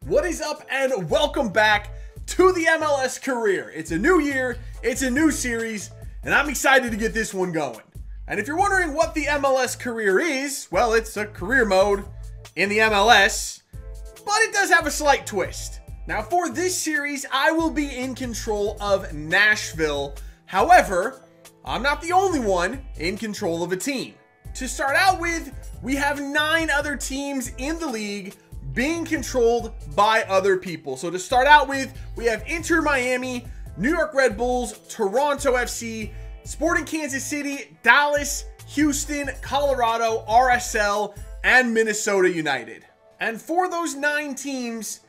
What is up, and welcome back to the MLS career. It's a new year, it's a new series, and I'm excited to get this one going. And if you're wondering what the MLS career is, well, it's a career mode in the MLS, but it does have a slight twist. Now, for this series, I will be in control of Nashville. However, I'm not the only one in control of a team. To start out with, we have 9 other teams in the league being controlled by other people. So to start out with, we have Inter Miami, New York Red Bulls, Toronto FC, Sporting Kansas City, Dallas, Houston, Colorado, RSL, and Minnesota United. And for those 9 teams,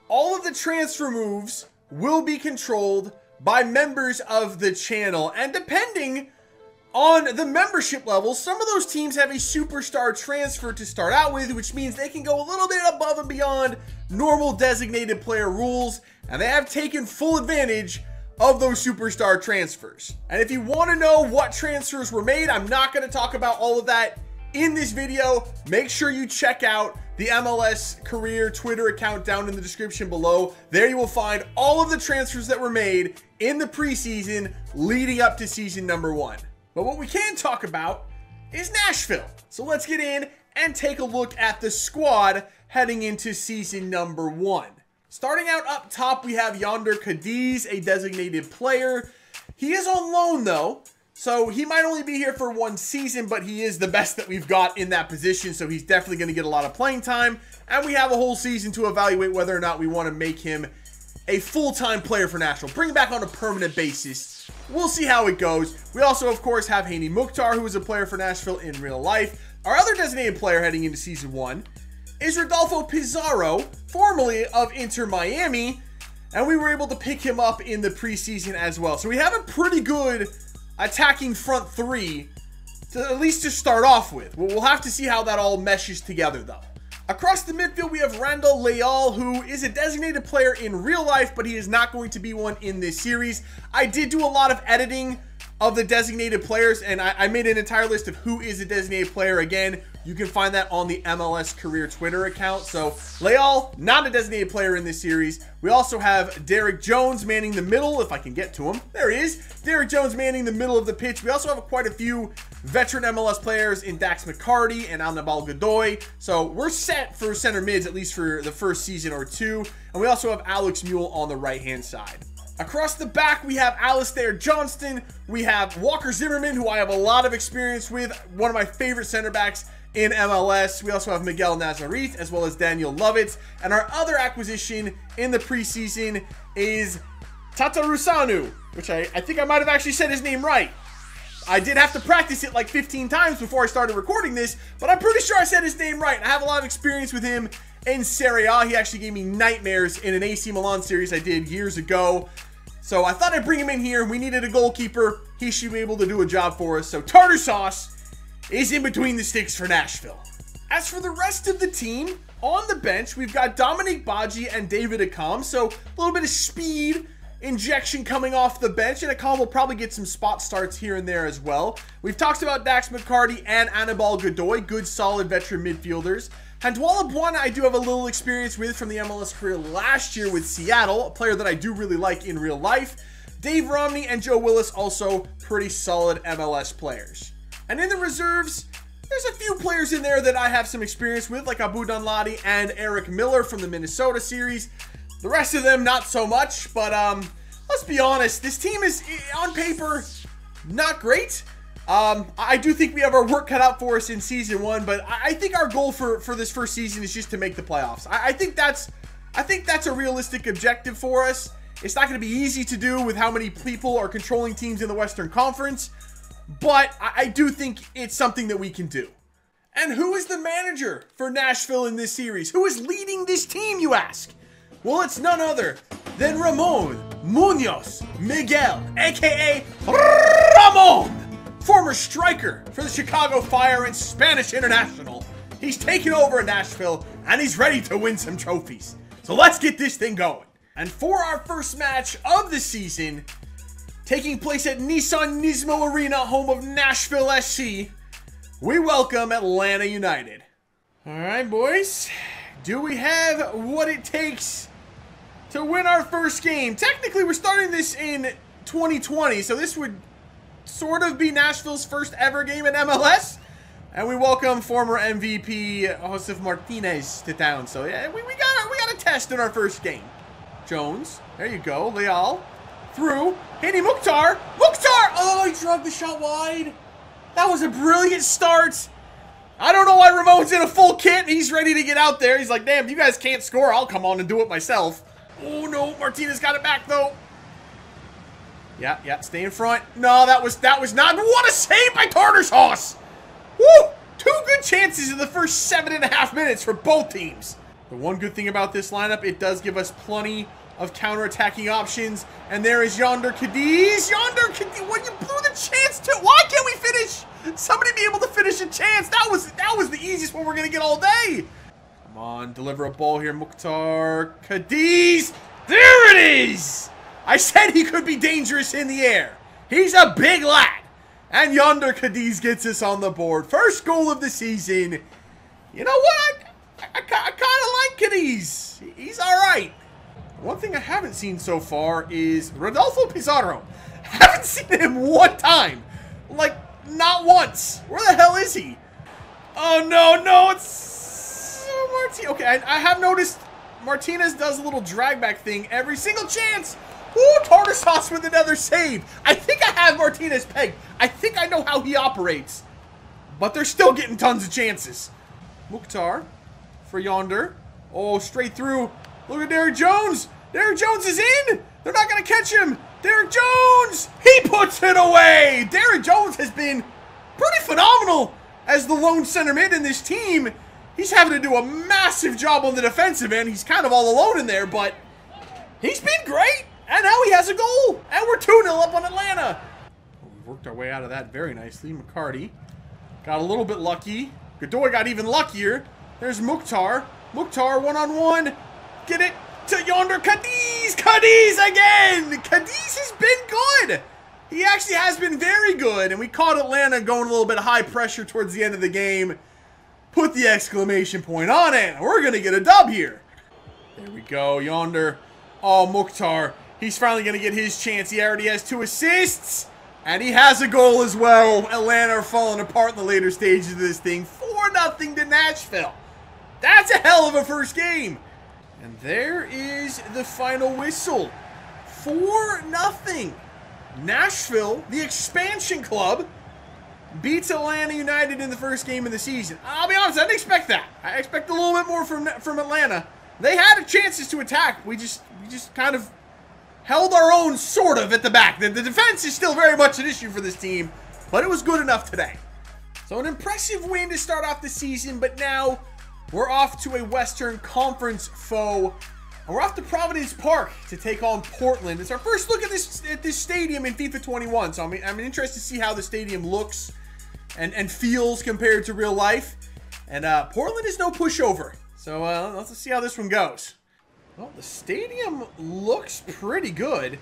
all of the transfer moves will be controlled by members of the channel. And depending on the membership level, some of those teams have a superstar transfer to start out with, which means they can go a little bit above and beyond normal designated player rules, and they have taken full advantage of those superstar transfers. And if you want to know what transfers were made, I'm not going to talk about all of that in this video. Make sure you check out the MLS career Twitter account down in the description below. There you will find all of the transfers that were made in the preseason leading up to season number 1. But what we can talk about is Nashville. So let's get in and take a look at the squad heading into season number 1. Starting out up top, we have Yonder Cadiz, a designated player. He is on loan though, so he might only be here for 1 season, but he is the best that we've got in that position, so he's definitely going to get a lot of playing time, and we have a whole season to evaluate whether or not we want to make him a full-time player for Nashville. Bring him back on a permanent basis. We'll see how it goes. We also, of course, have Hani Mukhtar, who is a player for Nashville in real life. Our other designated player heading into season 1 is Rodolfo Pizarro, formerly of Inter Miami, and we were able to pick him up in the preseason as well. So we have a pretty good attacking front 3, at least to start off with. We'll have to see how that all meshes together, though. Across the midfield, we have Randall Leal, who is a designated player in real life, but he is not going to be one in this series. I did do a lot of editing of the designated players, and I made an entire list of who is a designated player. Again, you can find that on the MLS Career Twitter account. So Leal, not a designated player in this series. We also have Derek Jones manning the middle, if I can get to him. There he is. Derek Jones manning the middle of the pitch. We also have quite a few veteran MLS players in Dax McCarty and Anibal Godoy. So we're set for center mids, at least for the first season or 2. And we also have Alex Mule on the right-hand side. Across the back, we have Alistair Johnston. We have Walker Zimmerman, who I have a lot of experience with, one of my favorite center backs in MLS. We also have Miguel Nazareth, as well as Daniel Lovitz. And our other acquisition in the preseason is Tata Rusanu, which I think I might have actually said his name right. I did have to practice it like 15 times before I started recording this, but I'm pretty sure I said his name right. I have a lot of experience with him in Serie A. He actually gave me nightmares in an AC Milan series I did years ago. So I thought I'd bring him in here. We needed a goalkeeper. He should be able to do a job for us. So tartar sauce is in between the sticks for Nashville. As for the rest of the team, on the bench, we've got Dominic Badji and David Akam. So a little bit of speed injection coming off the bench, and Akam will probably get some spot starts here and there as well. We've talked about Dax McCarty and Anibal Godoy, good solid veteran midfielders. Handwalla Bwana, I do have a little experience with from the MLS career last year with Seattle, a player that I do really like in real life. Dave Romney and Joe Willis, also pretty solid MLS players. And in the reserves, there's a few players in there that I have some experience with, like Abu Danladi and Eric Miller from the Minnesota series. The rest of them, not so much, but let's be honest, this team is, on paper, not great. I do think we have our work cut out for us in season 1, but I think our goal for this first season is just to make the playoffs. I think that's a realistic objective for us. It's not going to be easy to do with how many people are controlling teams in the Western Conference, but I do think it's something that we can do. And who is the manager for Nashville in this series? Who is leading this team, you ask? Well, it's none other than Ramon Munoz Miguel, aka Ramon, former striker for the Chicago Fire and Spanish International. He's taken over in Nashville, and he's ready to win some trophies. So let's get this thing going. And for our first match of the season, taking place at Nissan Nismo Arena, home of Nashville SC, we welcome Atlanta United. All right, boys. Do we have what it takes to win our first game? Technically, we're starting this in 2020, so this would sort of be Nashville's first ever game in MLS. And we welcome former MVP Josef Martinez to town. So yeah, we got a test in our first game. Jones, there you go. Leal, through, hitting Mukhtar. Mukhtar! Oh, he drug the shot wide. That was a brilliant start. I don't know why Ramon's in a full kit. He's ready to get out there. He's like, damn, if you guys can't score, I'll come on and do it myself. Oh, no. Martinez got it back, though. Yeah, stay in front. No, that was not. What a save by Tartarsauce. Woo! 2 good chances in the first 7.5 minutes for both teams. The one good thing about this lineup, it does give us plenty of counter-attacking options. And there is Yonder Cadiz. Yonder Cadiz, when you blew the chance to, why can't we finish? Somebody be able to finish a chance. That was the easiest one we're gonna get all day. Come on, deliver a ball here, Mukhtar. Cadiz, there it is. I said he could be dangerous in the air. He's a big lad. And Yonder Cadiz gets us on the board. First goal of the season. You know what? I kind of like Cadiz. He's all right. One thing I haven't seen so far is Rodolfo Pizarro. Haven't seen him one time. Like, not once. Where the hell is he? Oh, no, it's Martinez. Okay, I have noticed Martinez does a little drag back thing every single chance. Ooh, tartar sauce with another save. I think I have Martinez pegged. I think I know how he operates. But they're still getting tons of chances. Mukhtar for Yonder. Oh, straight through. Look at Derek Jones. Derek Jones is in. They're not going to catch him. Derek Jones. He puts it away. Derek Jones has been pretty phenomenal as the lone center mid in this team. He's having to do a massive job on the defensive end. He's kind of all alone in there, but he's been great. And now he has a goal. And we're 2-0 up on Atlanta. We worked our way out of that very nicely. McCarty got a little bit lucky. Godoy got even luckier. There's Mukhtar. Mukhtar one-on-one. Get it to Yonder Cadiz. Cadiz again. Cadiz has been good. He actually has been very good. And we caught Atlanta going a little bit high pressure towards the end of the game. Put the exclamation point on it. We're going to get a dub here. There we go. Yonder. Oh, Mukhtar. He's finally going to get his chance. He already has 2 assists. And he has a goal as well. Atlanta are falling apart in the later stages of this thing. 4-0 to Nashville. That's a hell of a first game. And there is the final whistle. 4-0. Nashville, the expansion club, beats Atlanta United in the first game of the season. I'll be honest, I didn't expect that. I expect a little bit more from Atlanta. They had chances to attack. We just kind of held our own, sort of, at the back. The defense is still very much an issue for this team, but it was good enough today. So an impressive win to start off the season, but now we're off to a Western Conference foe, and we're off to Providence Park to take on Portland. It's our first look at this stadium in FIFA 21, so I'm interested to see how the stadium looks and feels compared to real life. And Portland is no pushover, so let's see how this one goes. Well, the stadium looks pretty good.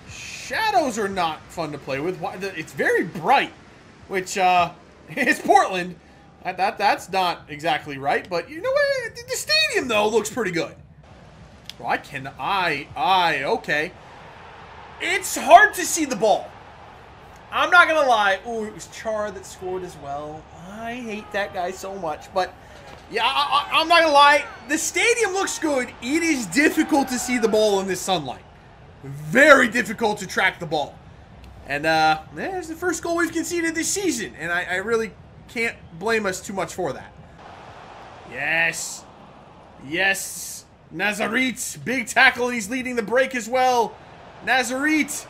Shadows are not fun to play with. It's very bright, which it's Portland. That's not exactly right, but you know what? The stadium though looks pretty good. Well, okay. It's hard to see the ball. I'm not gonna lie. Oh, it was Char that scored as well. I hate that guy so much, but. Yeah, I'm not gonna lie. The stadium looks good. It is difficult to see the ball in this sunlight. Very difficult to track the ball. And there's the first goal we've conceded this season. And I really can't blame us too much for that. Yes. Yes. Nazarit. Big tackle, and he's leading the break as well. Nazarit.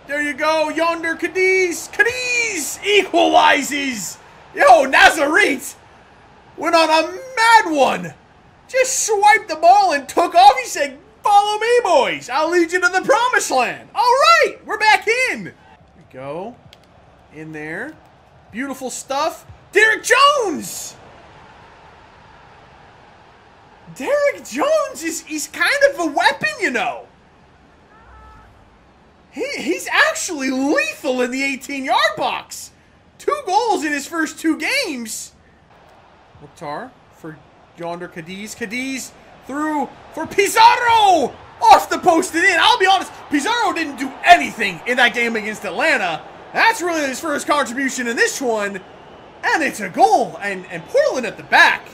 There you go. Yonder Cadiz. Cadiz equalizes. Yo, Nazarit went on a mad one. Just swiped the ball and took off. He said, follow me, boys. I'll lead you to the promised land. All right, we're back in. There we go. In there. Beautiful stuff. Derek Jones. Derek Jones he's kind of a weapon, you know. He's actually lethal in the 18-yard box. 2 goals in his first 2 games. Mukhtar for yonder Cadiz. Cadiz through for Pizarro. Off the post and in. I'll be honest, Pizarro didn't do anything in that game against Atlanta. That's really his first contribution in this one. And it's a goal. And Portland at the back.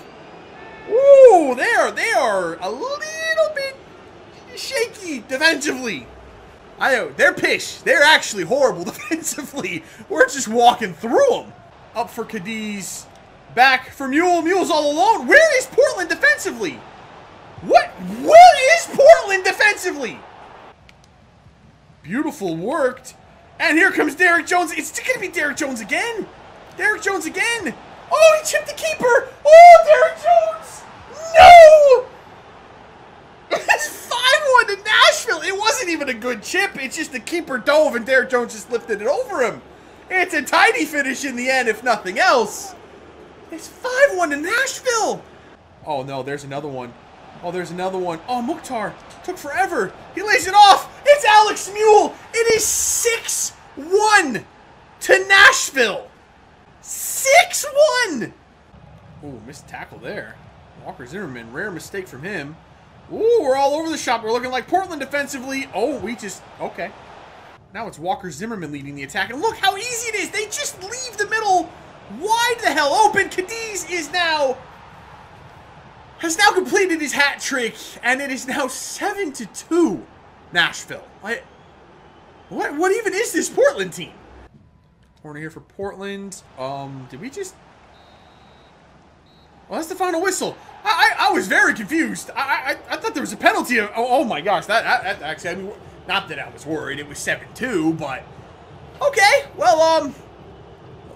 Ooh, they are a little bit shaky defensively. They're pish. They're actually horrible defensively. We're just walking through them. Up for Cadiz. Back for Mule. Mule's all alone. Where is Portland defensively? Where is Portland defensively? Beautiful worked. And here comes Derek Jones. It's going to be Derek Jones again. Derek Jones again. Oh, he chipped the keeper. Oh, Derek Jones. No! It's 5-1 to Nashville. It wasn't even a good chip. It's just the keeper dove and Derek Jones just lifted it over him. It's a tidy finish in the end, if nothing else. It's 5-1 to Nashville. Oh, no, there's another one. Oh, there's another one. Oh, Mukhtar. Took forever. He lays it off. It's Alex Mule. It is 6-1 to Nashville. 6-1. Oh, missed tackle there. Walker Zimmerman. Rare mistake from him. Ooh, we're all over the shop. We're looking like Portland defensively. Oh, okay. Now it's Walker Zimmerman leading the attack. And look how easy it is. They just leave the middle wide the hell open. Cadiz has now completed his hat trick, and it is now 7-2 Nashville. What even is this Portland team? Corner here for Portland. Did we just... Well, that's the final whistle. I was very confused. I thought there was a penalty. Oh my gosh, that actually, I mean, not that I was worried. It was 7-2, but okay. Well,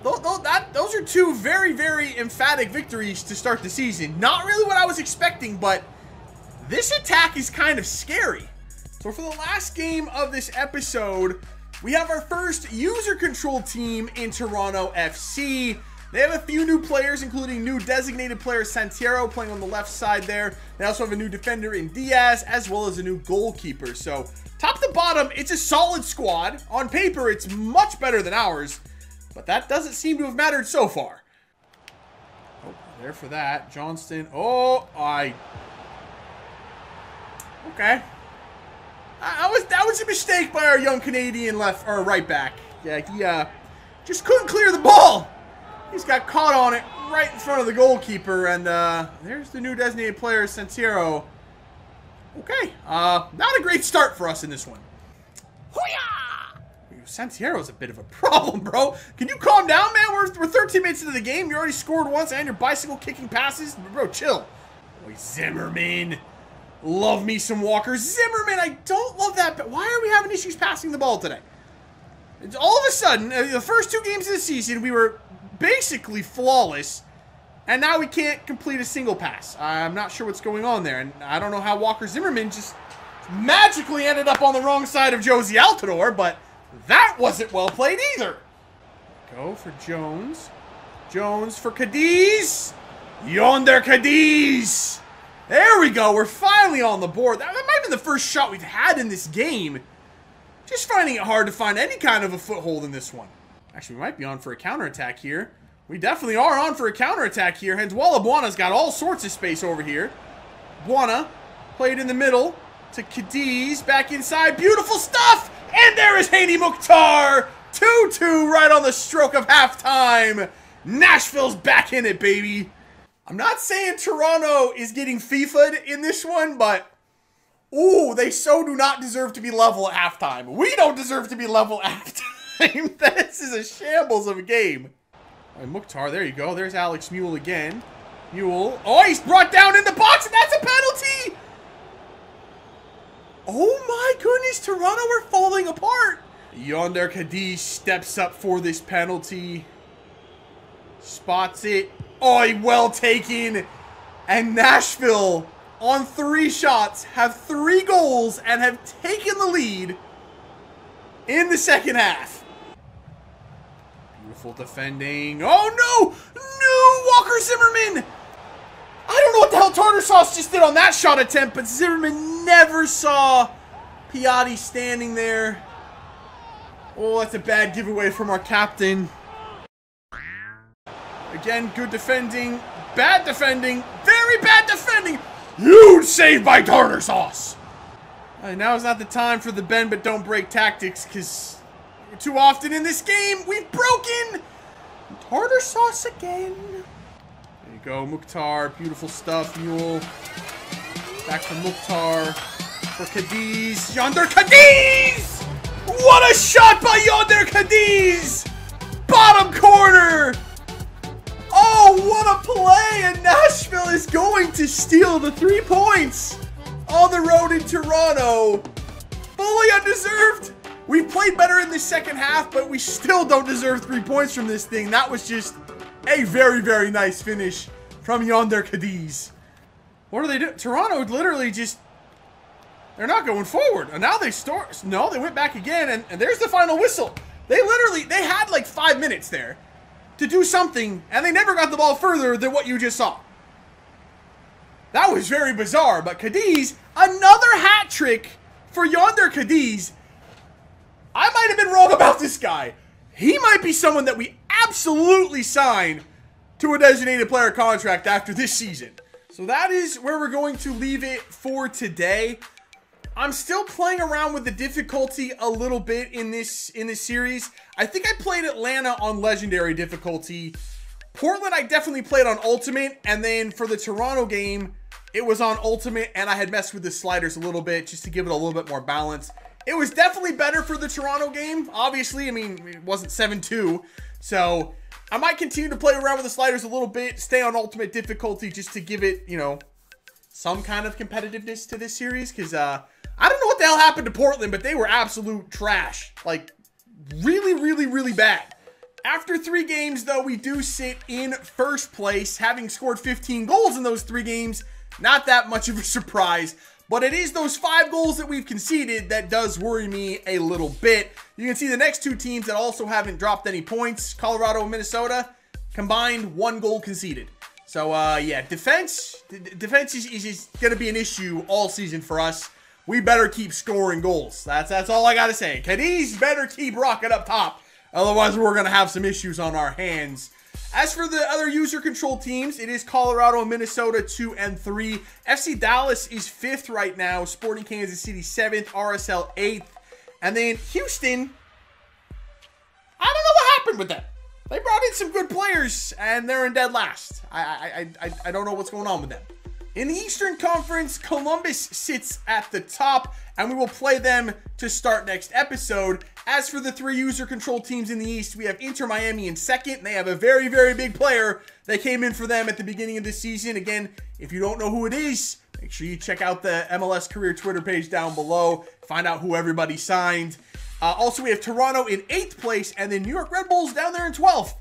those are 2 very, very emphatic victories to start the season. Not really what I was expecting, but this attack is kind of scary. So for the last game of this episode, we have our first user-controlled team in Toronto FC. They have a few new players, including new designated player Santiero playing on the left side there. They also have a new defender in Diaz, as well as a new goalkeeper. So top to bottom, it's a solid squad. On paper, it's much better than ours. But that doesn't seem to have mattered so far. Oh, there for that. Johnston. Oh, okay. That was a mistake by our young Canadian right back. Yeah, he just couldn't clear the ball. He's got caught on it right in front of the goalkeeper. And there's the new designated player, Santiero. Okay. Not a great start for us in this one. Hoo-yah! Santiero's a bit of a problem, bro. Can you calm down, man? We're 13 minutes into the game. You already scored once and you're bicycle kicking passes. Bro, chill. Boy, Zimmerman. Love me some Walker Zimmerman. I don't love that, but why are we having issues passing the ball today? It's all of a sudden, the first 2 games of the season, we were basically flawless, and now we can't complete a single pass. I'm not sure what's going on there, and I don't know how Walker Zimmerman just magically ended up on the wrong side of Josie Altidore, but that wasn't well played either. Go for Jones. Jones for Cadiz. Yonder Cadiz. There we go. We're finally on the board. That might have been the first shot we've had in this game. Just finding it hard to find any kind of a foothold in this one. Actually, we might be on for a counterattack here. We definitely are on for a counterattack here. Henswala Buona's got all sorts of space over here. Buona played in the middle to Cadiz. Back inside. Beautiful stuff. And there is Haney Mukhtar. 2-2 right on the stroke of halftime. Nashville's back in it, baby. I'm not saying Toronto is getting FIFA'd in this one, but ooh, they so do not deserve to be level at halftime. We don't deserve to be level at halftime. This is a shambles of a game. All right, Mukhtar, there you go. There's Alex Mule again. Mule. Oh, he's brought down in the box, and that's a penalty. Oh my goodness, Toronto are falling apart. Yonder Cadiz steps up for this penalty. Spots it. Oh, well taken. And Nashville, on 3 shots, have 3 goals and have taken the lead in the second half. Beautiful defending. Oh no! No! Walker Zimmerman! I don't know what the hell Tartar Sauce just did on that shot attempt, but Zimmerman never saw Piatti standing there. Oh, that's a bad giveaway from our captain. Again, good defending, bad defending, very bad defending. Huge save by Tartar Sauce. Now is not the time for the bend but don't break tactics, because too often in this game we've broken. Tartar Sauce again. There you go, Mukhtar. Beautiful stuff, Mule. Back to Mukhtar. For Cadiz. Yonder Cadiz! What a shot by Yonder Cadiz! Bottom corner! Oh, what a play! And Nashville is going to steal the 3 points on the road in Toronto. Fully undeserved. We played better in the second half, but we still don't deserve 3 points from this thing. That was just a very, very nice finish from Yonder Cadiz. What are they doing? Toronto literally just... They're not going forward. And now they start... No, they went back again, and there's the final whistle. They had like 5 minutes there to do something, and they never got the ball further than what you just saw. That was very bizarre, but Cadiz, another hat trick for Yonder Cadiz. I might have been wrong about this guy. He might be someone that we absolutely sign to a designated player contract after this season. So that is where we're going to leave it for today. I'm still playing around with the difficulty a little bit in this series. I think I played Atlanta on Legendary difficulty. Portland I definitely played on Ultimate, and then for the Toronto game, it was on Ultimate, and I had messed with the sliders a little bit just to give it a little bit more balance. It was definitely better for the Toronto game, obviously. I mean, it wasn't 7-2, so I might continue to play around with the sliders a little bit, stay on Ultimate difficulty just to give it, you know, some kind of competitiveness to this series, because I don't know what the hell happened to Portland, but they were absolute trash. Like, really, really, really bad. After 3 games, though, we do sit in first place, having scored 15 goals in those 3 games. Not that much of a surprise, but it is those 5 goals that we've conceded that does worry me a little bit. You can see the next 2 teams that also haven't dropped any points, Colorado and Minnesota, combined 1 goal conceded. So, yeah, defense is going to be an issue all season for us. We better keep scoring goals. That's all I got to say. Cadiz better keep rocking up top. Otherwise, we're going to have some issues on our hands. As for the other user control teams, it is Colorado and Minnesota 2 and 3. FC Dallas is 5th right now. Sporting Kansas City 7th. RSL 8th. And then Houston, I don't know what happened with them. They brought in some good players, and they're in dead last. I don't know what's going on with them. In the Eastern Conference, Columbus sits at the top, and we will play them to start next episode. As for the 3 user control teams in the East, we have Inter Miami in 2nd, and they have a very, very big player that came in for them at the beginning of the season. Again, if you don't know who it is, make sure you check out the MLS Career Twitter page down below. Find out who everybody signed. Also, we have Toronto in 8th place, and then New York Red Bulls down there in 12th.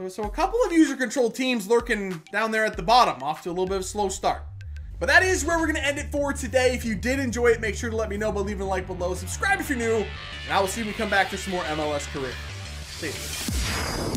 So a couple of user control teams lurking down there at the bottom, off to a little bit of a slow start. But that is where we're going to end it for today. If you did enjoy it, make sure to let me know by leaving a like below. Subscribe if you're new, and I will see you when we come back for some more MLS Career. See you.